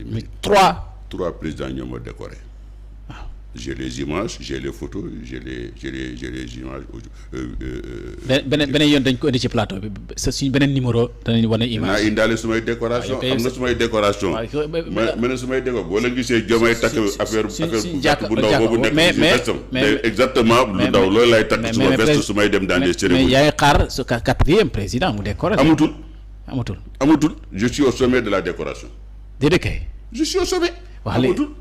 mais trois présidents ñoo ma décoré. J'ai les images, j'ai les photos, j'ai les images. beneen yoon dañ ko indi ci plateau bi sa suñ beneen numéro danañ wane image. naa indaale sumay décoration am na sumay décoration. ma ne sumay déco boo leen gisee Diomaye takk affaire bu ndaw boobu nekk ci vestam. mais exactement lu ndaw loolu lay takk suma veste su may dem dans des cérémonies. mais yaa ngi xaar su quatrième président mu décoré. amatul je suis au sommet de la décoration. déedéet kay. je suis au sommet.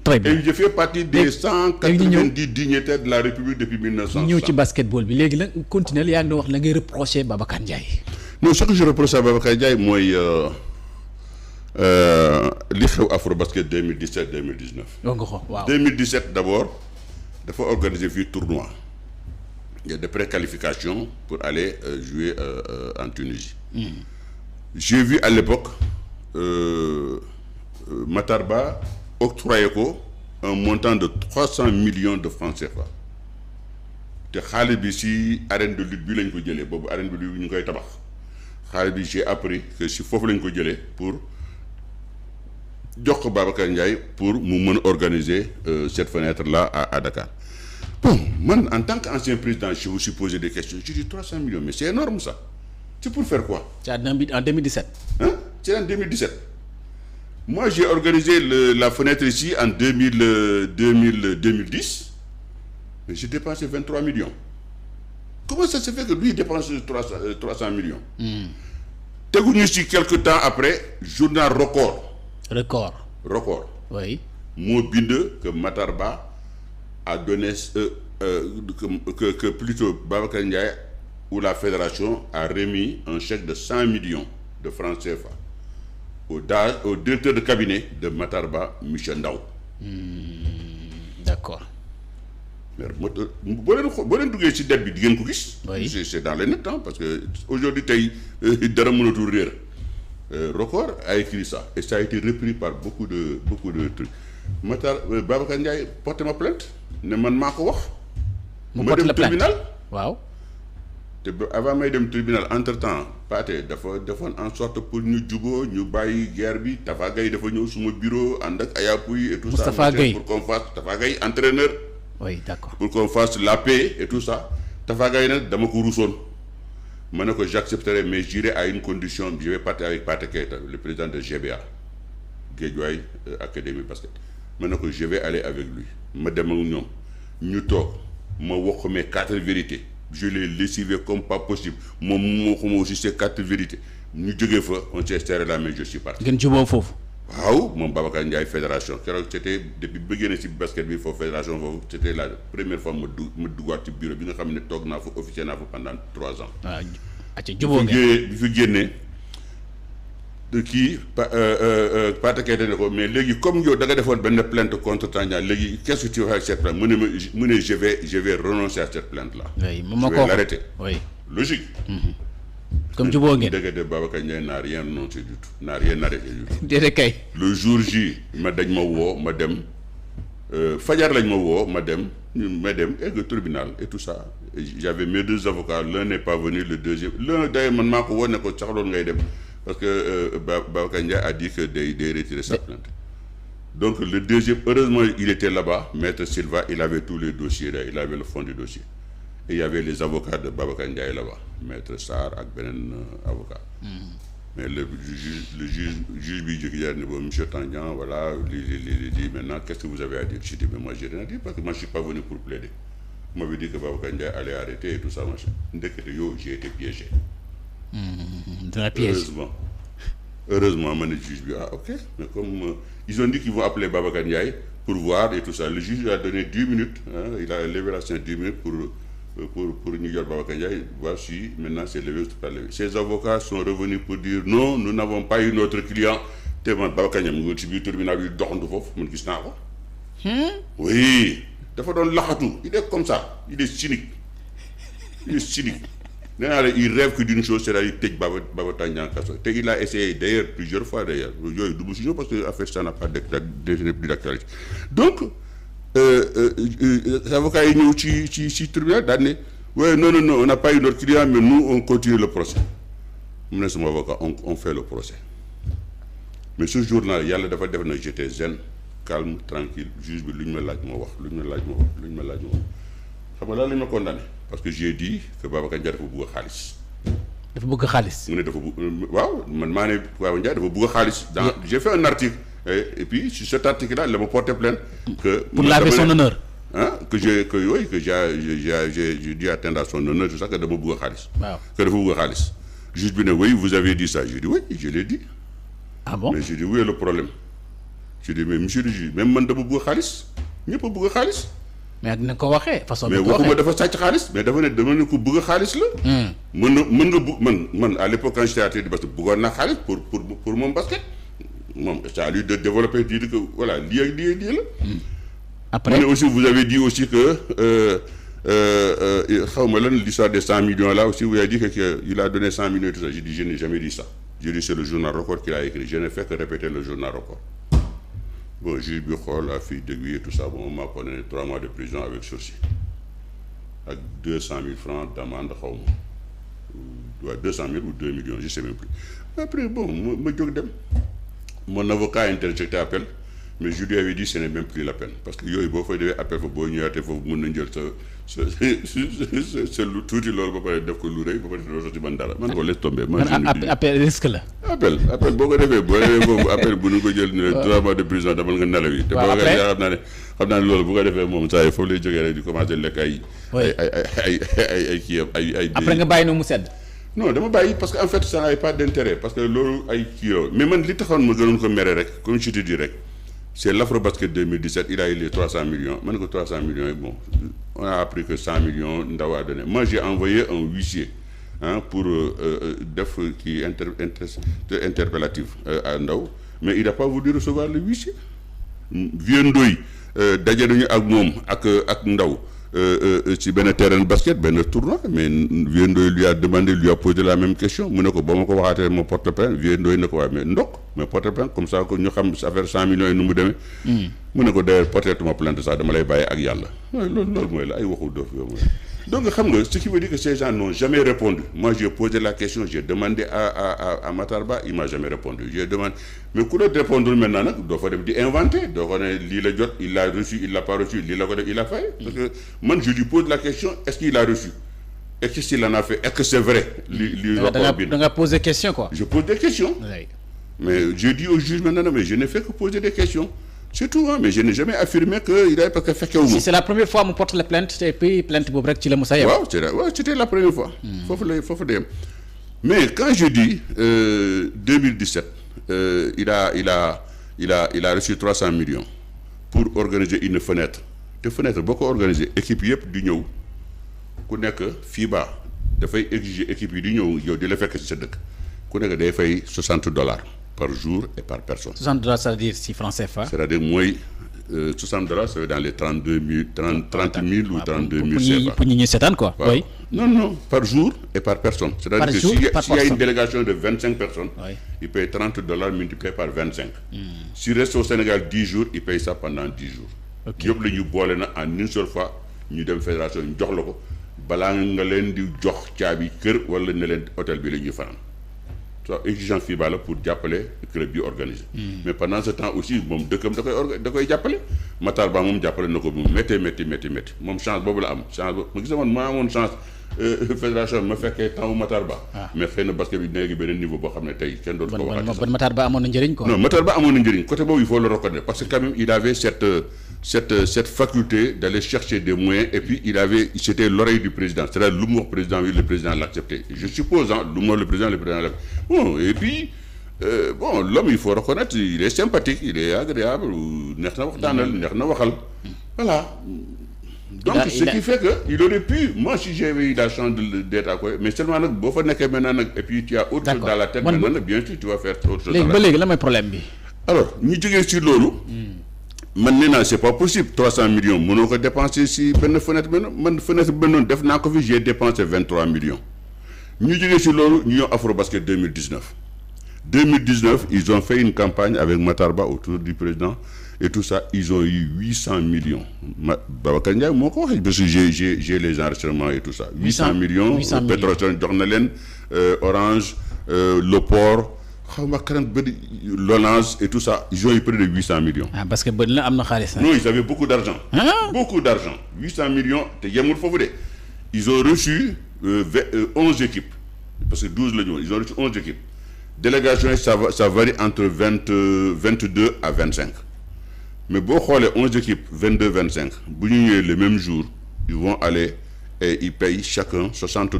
très bien et je fais partie des 190 dignitaires de la République depuis 1960. ñëw ci basketball bi léegi la continuer yaa ngi doon wax la ngay reprocher Babacar Ndiaye. non ce que je reproche à Babacar Ndiaye mooy li xew Afrobasket 2017 2019. wax nga ko waaw 2017 d'abord dafa organiser fii tournoi. Il y a des préqualifications pour aller jouer en Tunisie. J'ai vu à l'époque Matar Ba octroyé ko un montant de 300 millions de francs CFA te xaalis bi si arène de lutte bi lañ ko jëlee boobu arène de lutte bi ñu koy tabax xaalis bi j'ai appris que si foofu lañ ko jëlee pour jox ko Babacar Ndiaye pour mu mën a organiser cette fenêtre là à Dakar. Bon man en tant qu'ancien président je me suis posé des questions je dis 300 millions mais c'est énorme ça c'est pour faire quoi? C'est en 2017. C'est en 2017. Moi, j'ai organisé la fenêtre ici en 2010, mais j'ai dépensé 23 millions. Comment ça se fait que lui dépense 300 millions? Teguñu si quelque temps après, journal Record. Oui. moo bind que Matar Ba a donné que plutôt Babacar Ndiaye ou la fédération a remis un chèque de 100 millions de francs CFA. Au directeur de cabinet de Matar Ba, Michel Ndaw. D'accord. mais boo leen duggee ci dette bi di ngeen ko gis. oui c'est dans les net parce que aujourd'hui tey dara mënatul réer. Record a écrit ça et ça a été repris par beaucoup de trucs. Babacar Ndiaye porté ma plainte ne man maa ko wax. mu porté la plainte tribunal waaw. te avant may dem tribunal entre temps Pathé dafa defoon en sorte pour ñu juboo ñu bàyyi guerre bi Tafa Gueye dafa ñëw suma bureau ànd ak Ayapuy et tout ça. Moustapha Gueye pour qu'on fasse Tafa Gueye entraîneur. oui d'accord pour qu'on fasse la paix et tout ça Tafa Gueye nag dama ko ruusoon ma ne ko j'accepterai mais j'irai à une condition je vais partir avec Pathé Keita le président de GBA Guédiawaye Académie Basket ma ne ko je vais aller avec lui ma dem ak ñoom ñu toog ma wax ko mes 4 vérités. Je l'ai lessivé comme pas possible moom moo ko aussi ces 4 vérités ñu jógee fa on s'est serré la main je suis parti. ngeen juboo foofu. waaw moom Babacar Ndiaye fédération keroog c'était depuis ba génne ci basket bi foofu fédération foofu c'était la première fois ma duggaat ci bureau bi nga xam ne toog naa fa officier naa fa pendant 3 ans. waaw acca juboo ngeen bi fi génnee kii Pathé Keita ne ko mais léegi comme yow da nga defoon benn plainte contre Tandian léegi qu'est-ce que tu vas faire cette plainte mu ne je vais renoncer à cette plainte là. oui je vais l'arrêter. oui logique. comme juboo ngeen. dëgg de Babacar Ndiaye n'a rien renoncé du tout n'a rien arrêté du tout. déedéet kay. le jour J dañ ma woo ma dem fajar lañ ma woo ma dem egg tribunal et tout ça j'avais mes 2 avocats l'un n'est pas venu le deuxième l'un d'ailleurs man maa ko woo ne ko saxloon ngay dem parce que Babacar Ndiaye a dit que day retirer sa plainte. Donc le deuxième, heureusement il était là-bas, Maître Silva, il avait tous les dossiers là, il avait le fond du dossier. Et il y avait les avocats de Babacar Ndiaye là-bas, Maître Sarr ak beneen avocat. Mais le juge bi jóg ne bon monsieur Tandian voilà li dit maintenant qu'est-ce que vous avez à dire? Je dis mais moi j'ai rien à dire parce que moi je suis pas venu pour plaider. Vous m'avez dit que Babacar Ndiaye allait arrêter et tout ça machin. Ndekete yow j'ai été piégé. Heureusement ma ne juge bi ok mais comme ils ont dit qu'ils vont appeler Babacar Ndiaye pour voir et tout ça le juge a donné 10 minutes il a levé la séance 10 minutes pour ñu yor Babacar Ndiaye voici maintenant c'est levé ou pas levé. Ces avocats sont revenus pour dire non nous n'avons pas eu notre client te man Babacar Ndiaye mu ngi ci biir tribunal bi doxantu foofu man gis naa ko. oui dafa doon laxatu il est comme ça il est cynique nee naa la il rêve que d'une chose c'est-à-dire tëj Baba Tandian kaso te il a essayé d'ailleurs plusieurs fois d'ailleurs yooyu du mu si ñëw parce que affaire ça n'a pas d'actualité donc avocats yi ñëw ci tribunal daal ne ouais non on n'a pas eu notre client mais nous on continue le procès mu ne sama avocat on fait le procès mais ce jour-là yàlla dafa def na j'étais zen calme tranquille juge bi lu ñu ma laaj moo wax lu ñu ma laaj moo wax lu ñu ma laaj moo wax xam nga lan la ñu ma condamné parce que j'ai dit que Babacar Ndiaye dafa bëgg a xaalis. dafa bëgg xaalis. mu ne dafa bëgg waaw man maa ne Babacar Ndiaye dafa bëgg a xaalis. dans j'ai fait un article et puis sur cet article-là la ma porté plainte. que pour laver son honneur. j'ai dû atteindre à son honneur tout ça que dama bëgg a xaalis. waaw que dafa bëgg a xaalis. juge bi ne oui vous avez dit ça j'ai dit oui je l'ai dit. ah bon mais j'ai dit où est le problème. j'ai dit mais monsieur le juge même man dama bëgg a xaalis ñëpp a bëgg a xaalis. mais dina ko waxee façon. mais waxuma dafa sàcc xaalis mais dafa ne dama ne ko bëgg a xaalis la. mën nga bu man à l'époque quand j'étais à Télé parce que bëggoon naa xaalis pour moom basket moom c'est à lui de développer dire que voilà lii ak lii la. après mais aussi vous avez dit aussi que xaw ma lan l'histoire des 100 millions là aussi vous avez dit que il a donné 100 millions et tout ça j'ai dit je n'ai jamais dit ça. j'ai dit c'est le journal Record qui l'a écrit je ne fais que répéter le journal Record. bon juge bi xool a fii dëgg et tout ça bon on m'a condamné 3 mois de prison avec sursis ak 200 000 francs d'amende xaw ma 200 000 ou 2 millions je sais même plus après bon ma jóg dem mon avocat a interjeté appel mais je lui avais dit ce n'est même plus la peine parce que yooyu boo fay defee appel fa boo ñëwaatee foofu mën nañ jël sa lu tuuti loolu ba pare def ko lu rëy ba pare doo sotti man dara man ko laisse tomber. appel risque la. appel boo ko defee foofu appel bu ñu ko jël ne 3 mois de prison demal nga nelaw yi. te boo ko xam naa ne loolu bu ko defee moom saa yi foofu lay jógee rek di commencer lekk ay kii ay. après nga bàyyi noonu mu sedd. non dama bàyyi parce que en fait ça n'avait pas d'intérêt parce que loolu ay kii la mais man li taxoon ma gënoon ko mere rek comme je te dis rek c'est l'Afrobasket 2017 il a eu les 300 millions man ko 300 millions yi bon on a appris que 100 millions Ndaw a donné moi j'ai envoyé un huissier pour def kii interpellatif à Ndaw mais il n'a pas voulu recevoir le huissier Vieux Ndoye daje nañu ak moom ak Ndaw ci benn terrain basket benn tournoi mais Vieux Ndoye lui a posé la même question mu ne ko ba ma ko waxaatee ma porte plainte Vieux Ndoye ne ko waaye mais ndok mais porte plainte comme ça que ñu xam affaire 100 millions yi nu mu demee. mu ne ko d'ailleurs portez-moi plainte sax dama lay bàyyi ak yàlla loolu mooy la ay waxu dof yooyu mooy donc xam nga ce qui veut dire que ces gens n'ont jamais répondu moi j'ai posé la question j'ai demandé à Matar Ba il m'a jamais répondu j'ai demandé mais ku la répondre maintenant nag doo fa dem di inventer doo ko ne lii la jot il l'a reçu il l'a pas reçu lii la ko def il a fait parce que man je lui pose la question est-ce qu'il a reçu est-ce qu'il en a fait est-ce que c'est vrai li rapport bi da nga poser question quoi. je pose des questions mais je dis au juge maintenant mais je ne fais que poser des questions c'est tout mais je n'ai jamais affirmé que il a parce que fekkewuma. si c'est la première fois mu porte la plainte et puis plainte boobu rek ci la Moussa yem. waaw c'était la première fois. foofu la yem mais quand je dis 2017 il a reçu 300 millions pour organiser une fenêtre te fenêtre boo ko organiser équipe yëpp di ñëw ku nekk FIBA dafay exiger équipe yi di ñëw yow di la fekk ci sa dëkk ku nekk day fay $60 par jour et par personne. $60 c'est-à-dire si francs CFA. c'est-à-dire mooy $60 c'est dans les 30 000 ou 32 000 CFA. pour ñi seetaan quoi. waaw. oui non par jour et par personne. c'est-à-dire par que jour, s'il y a une délégation de 25 personnes. Oui. il paye $30 multiplié par 25. S'il reste au Sénégal 10 jours il paye ça pendant 10 jours. ok yëpp la ñu boole na en une seule fois ñu dem fédération ñu jox la ko balaa nga leen di jox caabi kër wala ne leen hôtel bi la ñuy fanaan. soit exigence FIBA la pour jàppale club bi organisé. mais pendant ce temps aussi moom dëkkam da koy jàppale. Matar Ba moom jàppale na ko mu métti moom chance boobu la am chance boobu ma gis man maa amoon chance fédération ma fekkee temps Matar Ba. mais xëy na basket bi léegi beneen niveau boo xam ne tey kenn dootu ko waxati. ban Matar Ba amoon na njëriñ quoi. non Matar Ba amoon na njëriñ côté boobu il faut le reconnaître parce que quand même il avait cette faculté d'aller chercher des moyens et puis c'était l'oreille du président c'est-à-dire lu mu wax président bi le président l'acceptait je suppose lu mu wax le président l'accepte bon et puis l'homme il faut reconnaître il est sympathique il est agréable neex na waxtaanal neex na waxal voilà donc ce qui fait que il aurait pu moi si j'avais eu la chance d'être à quoi mais seulement nag boo fa nekkee maintenant nag et puis tu as autre chose dans la tête maintenant nag bien sûr tu vas faire autre chose léegi ba léegi la mooy problème bi alors ñu jógee ci loolu man nee naa c'est pas possible 300 millions mënoo ko dépenser si benn fenêtre man fenêtre benn def naa ko fi j'ai dépensé 23 millions ñu jógee si loolu ñu ñëw Afrobasket 2019 ils ont fait une campagne avec Matar Ba autour du président et tout ça ils ont eu 800 millions Babacar Ndiaye moo ko wax parce que j'ai les enregistrements et tout ça 800 millions Petrosen jox na leen Orange le port xaw ma Lonase et tout ça ils ont eu près de 800 millions. ah parce que ba la am na xaalis. non ils avaient beaucoup d'argent. Beaucoup d'argent 800 millions te yemul foofu de ils ont reçu 11 équipes parce que 12 la ñu woon ils ont reçu 11 équipes délégation yi ça varie entre 22 à 25 mais boo xoolee 11 équipes 22 25 bu ñu ñëwee le même jour ils vont aller et ils payent chacun $60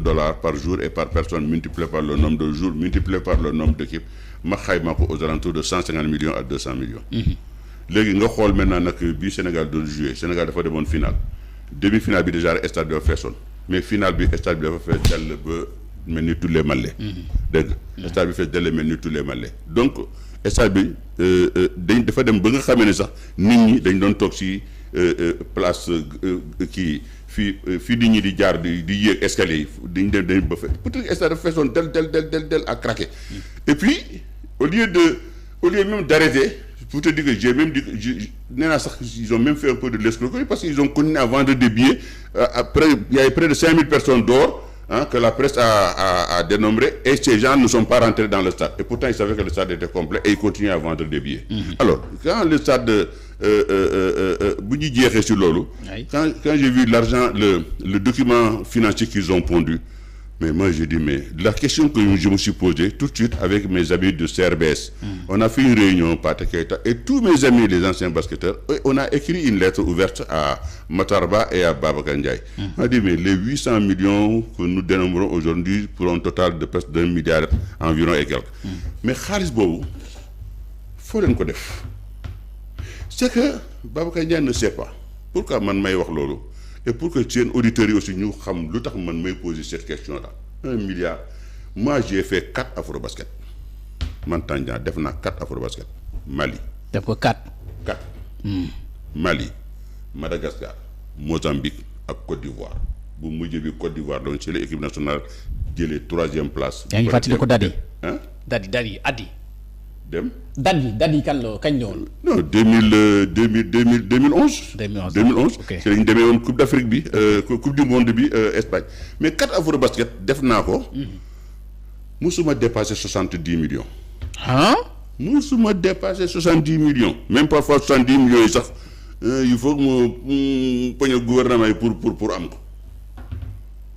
par jour et par personne multiplié par le nombre de jours multiplié par le nombre d'équipes ma xayma ko aux alentours de 150 millions à 200 millions. léegi nga xool maintenant nag bii Sénégal doon joué Sénégal dafa demoon finale demi-finale bi déjà stade bi dafa feesoon mais finale bi stade bi dafa fees dell ba mel ni tous les malais. dégg nga stade bi fees dell mel ni tous les malais donc stade bi dafa dem ba nga xamee ne sax nit ñi dañ doon toog ci place kii. fii nit ñi di jaar di yéeg escalier yi dañ ba fe peut-être stade dafa feesoon del à craquer et puis au lieu même d'arrêter pour te dire que j'ai même dit nee naa sax ils ont même fait un peu de l'escroquerie parce qu'ils ont continué à vendre des billets après il y avait près de 5000 personnes dehors que la presse a dénombré et ces gens ne sont pas rentrés dans le stade et pourtant ils savaient que le stade était complet et ils continuaient à vendre des billets. Alors quand le stade bu ñu jeexee ci loolu. quand j'ai vu l'argent le document financier qu'ils ont pondu mais moi j'ai dit mais la question que je me suis posée tout de suite avec mes amis de CRBS. On a fait une réunion Pathé Keita et tous mes amis les anciens basketteurs on a écrit une lettre ouverte à Matar Ba et à Babacar Ndiaye. On a dit mais les 800 millions que nous dénombrons aujourd'hui pour un total de presque d'1 milliard environ et quelques. mais xaalis boobu foo leen ko def c'est que Babacar Ndiaye ne sait pas pourquoi man may wax loolu et pour que seen auditeurs yi aussi ñu xam lu tax man may poser cette question là 1 milliard moi j'ai fait 4 Afrobasket man Tandian def naa 4 Afrobasket Mali. def ko 4. Mali Madagascar Mozambique ak Côte d'Ivoire bu mujj bi Côte d'Ivoire doon ci la équipe nationale jëlee 3e place. yaa ngi fàttali ko Dadi. Dadi Addi. dem. Dadi kañ la woon. non 2011. 2011 ok c'est lañu demee woon Coupe d'Afrique bi Coupe du monde bi Espagne mais 4 Afrobasket def naa ko. musuma dépasser 70 millions. musuma dépasser 70 millions. même parfois 70 millions yi sax il faut que mu poñe gouvernement yi pour am ko.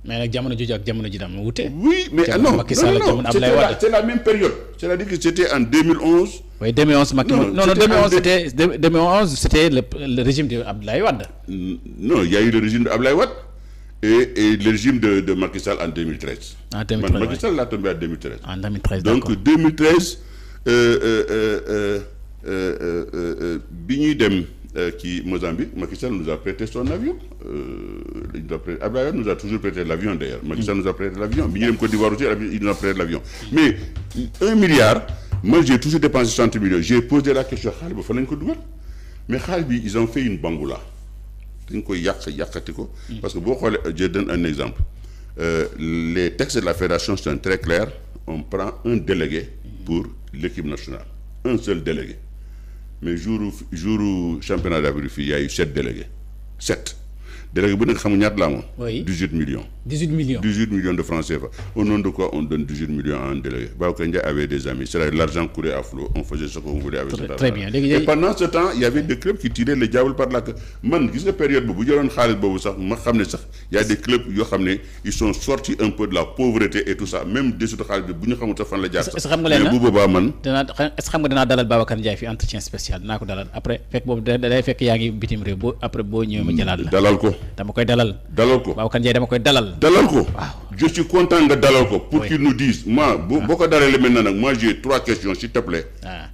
mais nag jamono jooju ak jamono ji dama wute. oui mais non c'est la même période. c'est-à-dire que c'était en 2011. oui 2011 Macky non 2011 c'était le régime de Abdoulaye Wade. non il y a eu le régime de Abdoulaye Wade et le régime de Macky Sall en 2013. en 2013 Macky Sall l'a tombé en 2013. en 2013 d'accord donc 2013 bi ñuy dem. Qui Mozambique, Macky Sall nous a prêté son avion. Abdoulaye Wade nous a toujours prêté l'avion d'ailleurs. Macky Sall nous a prêté l'avion. Bi ñu dem Côte d'Ivoire aussi, il nous a prêté l'avion. Mais 1 milliard, moi j'ai toujours dépensé 60 millions. J'ai posé la question xaalis ba fa lañ ko dugal mais xaalis bi ils ont fait une bangoula. dañ koy yàqati ko. parce que boo xoolee je donne un exemple. Les textes de la fédération sont très clairs. On prend un délégué pour l'équipe nationale. Un seul délégué. mais jour championnat d'Afrique fii y a eu 7 délégués 7 délégués bu nekk xam nga ñaata la amoon. oui 18 millions. 18 millions de francs CFA au nom de quoi on donne 18 millions à un délégué. Babacar Ndiaye avait des amis c'est-à-dire l'argent coulait à flot on faisait ce qu'on voulait avec cet argent. Très bien et pendant ce temps il y avait des clubs qui tiraient le diable par la queue man gis nga période boobu bu jëloon xaalis boobu sax ma xam ne sax y a des clubs yoo xam ne ils sont sortis un peu de la pauvreté et tout ça même dessutu xaalis bi bu ñu xamul sax fan la jaar sax. mais bu boobaa man. est-ce que xam nga dinaa dalal Babacar Ndiaye fi entretien spécial dinaa ko dalal après fekk boobu day fekk yaa ngi bitim réew boo après boo ñëwee ma jëlaat la. dalal ko dama koy dalal ko Babacar Ndiaye dama koy dalal ko je suis content nga dalal ko pour qu'il nous dise moi boo ko dalalee maintenant nag moi j'ai 3 questions s'il te plaît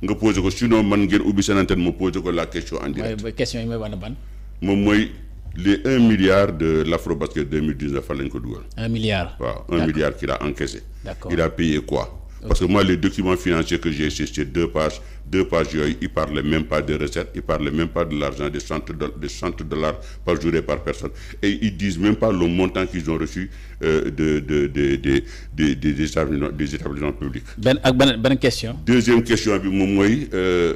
nga poser ko sinon man ngeen ubbi seen antenne ma poser ko la question en direct question yi mooy wane ban moom mooy les 1 milliard de l'Afrobasket 2019 fan lañ ko dugal 1 milliard waaw 1 milliard qu'il a encaissé. D'accord. Il a payé quoi? Parce que moi les documents financiers que j'ai c'est 2 pages yooyu ils parlent même pas de recettes, ils parlent même pas de l'argent de $100 par jour et par personne et ils disent même pas le montant qu'ils ont reçu des établissements publics. benn question. Deuxième question bi moom mooy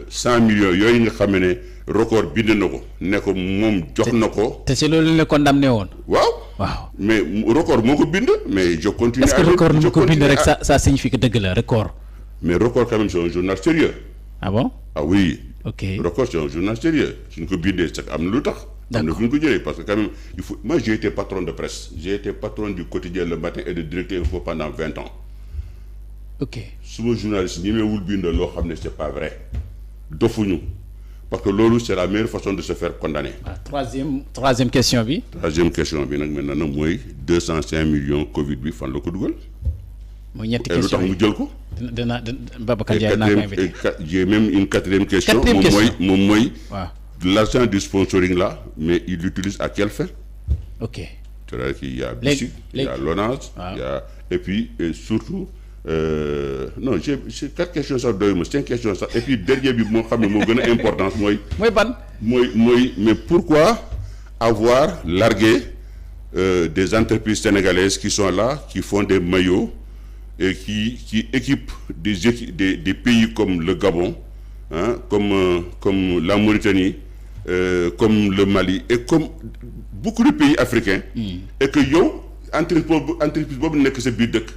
100 millions yooyu nga xam ne record bind na ko ne ko moom jox na ko. te si loolu la condamné woon. waaw mais record moo ko bind mais je continue. est-ce que record mu ko bind rek ça signifie que dëgg la record. mais Record quand même c'est un journal sérieux. Ah bon? Ah oui. Ok. Record c'est un journal sérieux suñ ko bindee sax am na lu tax. am na fu ñu ko jëlee parce que quand même il faut moi j'ai été patron de presse j'ai été patron du quotidien Le Matin et de Directeur Info pendant 20 ans. ok suma journaliste ñemewul bind loo xam ne c'est pas vrai dofuñu parce que loolu c'est la meilleure façon de se faire condamner. ah troisième question bi. troisième question bi nag maintenant nag mooy 205 millions Covid bi fan la ko dugal. mooy ñetti lu question tax mu jël ko. dina Babacar Ndiaye naa ko invité. j'ai même une quatrième question. moom mooy waaw. l'argent du sponsoring là mais il l'utilise à quelle fin. ok c'est-à-dire qu'il y a BICIC, il y a LONASE, il y a et puis et surtout non j'ai 4 questions sax doyuma 5 questions sax et puis dernier bi moo xam ne moo gën a importance mooy. mooy ban. mooy mais pourquoi avoir largué des entreprises sénégalaises qui sont là qui font des maillots et qui équipent des pays comme le Gabon hein, comme la Mauritanie comme le Mali et comme beaucoup de pays africains. Et que yow entreprise boobu nekk sa biir dëkk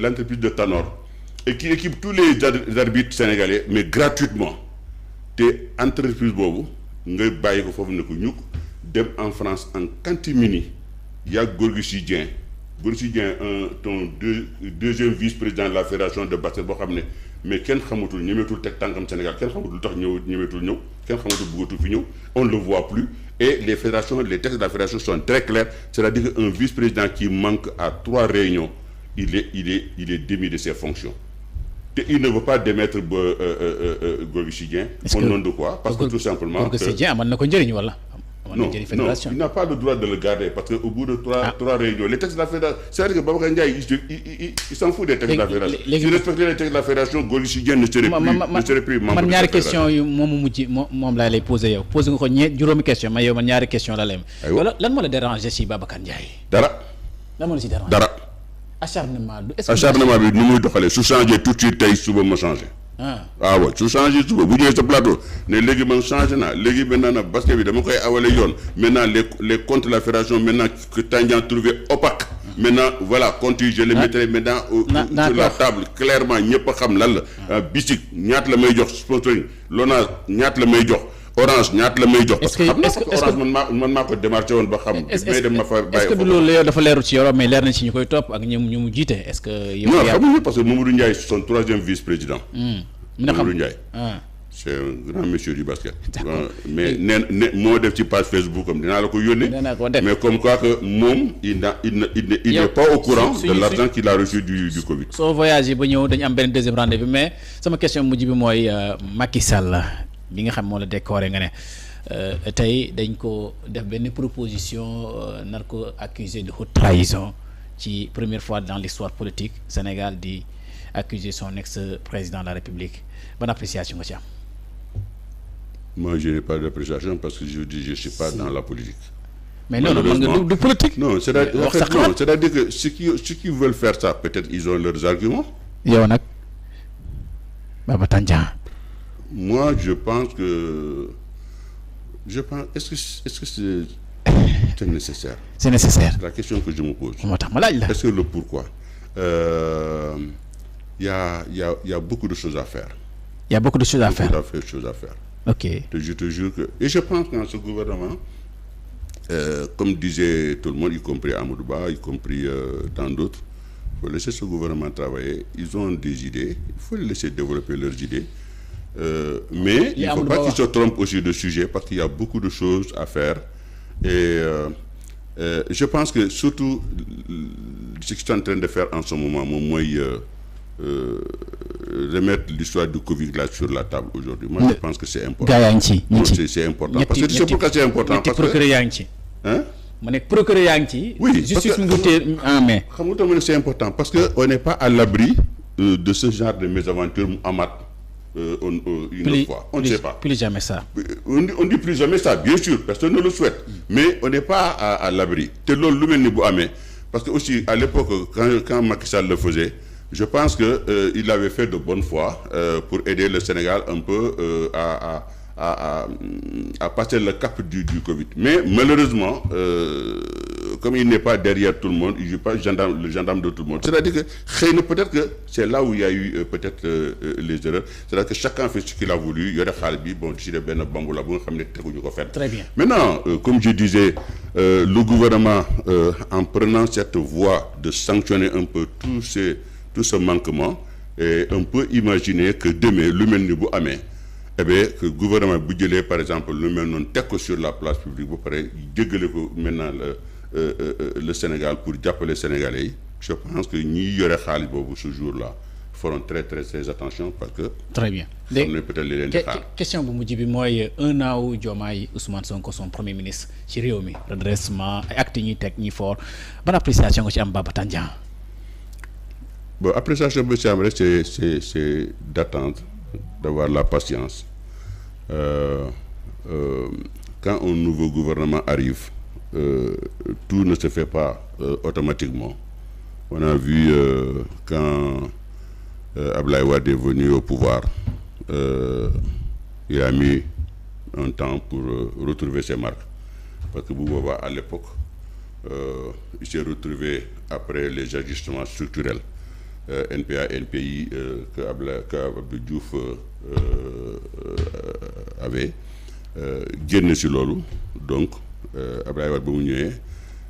l'entreprise de Tanor et qui équipe tous les arbitres sénégalais mais gratuitement te entreprise boobu nga bàyyi ko foofu ne ko ñukk dem en France en catimini yàgg Gorgui Sy Dieng ton deuxième vice-président de la fédération de basket boo xam ne mais kenn xamatul ñemeetul teg tànkam Sénégal kenn xamatul lu tax ñemeetul ñëw kenn xamatul bëggatul fi ñëw on ne le voit plus et les textes de la fédération sont très clairs c'est-à-dire qu'un vice-président qui manque à 3 réunions il est démis de ses fonctions te il ne veut pas démettre Gorgui Sy Dieng au nom de quoi parce que tout simplement Gorgui Sy Dieng amoon na ko njëriñ wala non, il n'a pas le droit de le garder parce qu'au bout de trois réunions, les textes de la fédération, c'est-à-dire que Babacar Ndiaye, il s'en fout des textes de la fédération. Si respectait les textes de la fédération, Gorgui Sy Dieng ne serait plus membre de la fédération. man ñaari question yu moom laa lay posé yow posé nga ko juróomi question mais yow man ñaari question la lay am. wala lan moo la déranger si Babacar Ndiaye. dara. lan moo la si déranger. dara. acharnement bi nu muy doxalee su changé tout de suite tey suba ma changé. ah waaw su changé suba bu ñëwee sa plateau ne léegi man changé naa léegi maintenant nag basket bi dama koy awale yoon maintenant les comptes de la fédération maintenant que Tandian trouvé opaque maintenant voilà compte yi je les mettrai maintenant sur la table clairement ñëpp a xam lan la BICIC ñaata la may jox sponsoring LONASE ñaata la may jox Orange ñaata la may jox parce que xam naa ko Orange man maa ko démarché woon ba xam may dem ma fa bàyyi est-ce que loolu yow dafa leeru ci yow mais leer na ci ñu koy topp ak ñu mu jiite est-ce que yow non xamuñu parce que Mamadou Ndiaye son 3e vice-président Mamadou Ndiaye c'est un grand monsieur du basket mais ne moo def ci page Facebook am dinaa la ko yónnee mais comme quoi que moom il n'est pas au courant de l'argent qu'il a reçu du Covid. soo voyagé ba ñëw dañu am benn deuxième rendez-vous mais sama question mujj bi mooy Macky Sall bi nga xam moo la décoré nga ne tey dañ ko def benn proposition nar ko accusé de haute trahison ci première fois dans l'histoire politique Sénégal di accuser son ex-président de la République ban appréciation nga ci am. Moi je n'ai pas d'appréciation parce que je suis pas dans la politique. mais non non du politique. non c'est-à-dire que ceux qui veulent faire ça peut-être ils ont leurs arguments. yow nag Baba Tandian. moi je pense est-ce que c'est nécessaire. c'est nécessaire. C'est la question que je me pose. moo tax ma laaj la. est-ce que le pourquoi. Il y a beaucoup de choses à faire. Il y a beaucoup de choses à faire. Ok. Je te jure que et je pense que dans ce gouvernement comme disait tout le monde y compris Amadou Ba y compris tant d'autres il faut laisser ce gouvernement travailler ils ont des idées il faut les laisser développer leurs idées mais il ne faut pas qu'ils se trompent aussi de sujet parce qu'il y a beaucoup de choses à faire et je pense que surtout ce qu'ils sont en train de faire en ce moment moom mooy remettre l'histoire du Covid là sur la table aujourd'hui. Moi je pense que c'est important. gaa yaa ngi ci c'est important parce que c'est pourquoi c'est important parce que procureur yaa ngi ci. ma nekk procureur yaa ngi ci. oui justice mu ngi mais. xam nga tamit c'est important parce que on n'est pas à l'abri de ce genre de mésaventure mu amaat une autre fois. On ne sait pas. Plus jamais ça. On dit plus jamais ça bien sûr personne ne le souhaite. Mais on n'est pas à l'abri te loolu lu mel ni bu amee parce que aussi à l'époque quand Macky Sall le faisait. Je pense que il avait fait de bonne foi pour aider le Sénégal un peu à passer le cap du Covid. Mais malheureusement comme il n'est pas derrière tout le monde il joue pas le gendarme de tout le monde c'est-à-dire que xëy na peut-être que c'est là où il y a eu peut-être les erreurs c'est-à-dire que chacun fait ce qu'il a voulu yore xaalis bi bon ci def benn bambu la bu nga xam ne teguñu ko fenn. Très bien. Maintenant comme je disais le gouvernement en prenant cette voie de sanctionner un peu tout ce manquement et on peut imaginer que demain lu mel ni bu amee eh bien que gouvernement bu jëlee par exemple lu mel noonu teg ko sur la place publique ba pare jéggale ko maintenant le Sénégal pour jàppale Sénégalais yi je pense que ñiy yore xaalis boobu ce jour-là feront très très très attention parce que. Très bien xam ne peut-être li leen di xaar. question bu mujj bi mooy un an wu Diomaye Ousmane Sonko son premier ministre ci réew mi redressement ay actes yi ñuy teg ñi fort ban appréciation nga ci am Baba Tandian. Bon appréciation bi ci am rek c'est d'attendre d'avoir la patience quand un nouveau gouvernement arrive tout ne se fait pas automatiquement on a vu quand Abdoulaye Wade est venu au pouvoir il a mis un temps pour retrouver ses marques parce que bu boobaa à l'époque il s'est retrouvé après les ajustements structurels NPA NPI que Abdou Diouf avait génn ci loolu donc Abdoulaye Wade ba mu ñëwee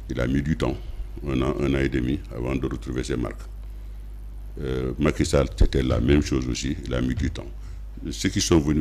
il a mis du temps un an et demi avant de retrouver ses marques Macky Sall c'était la même chose aussi il a mis du temps ceux qui sont venus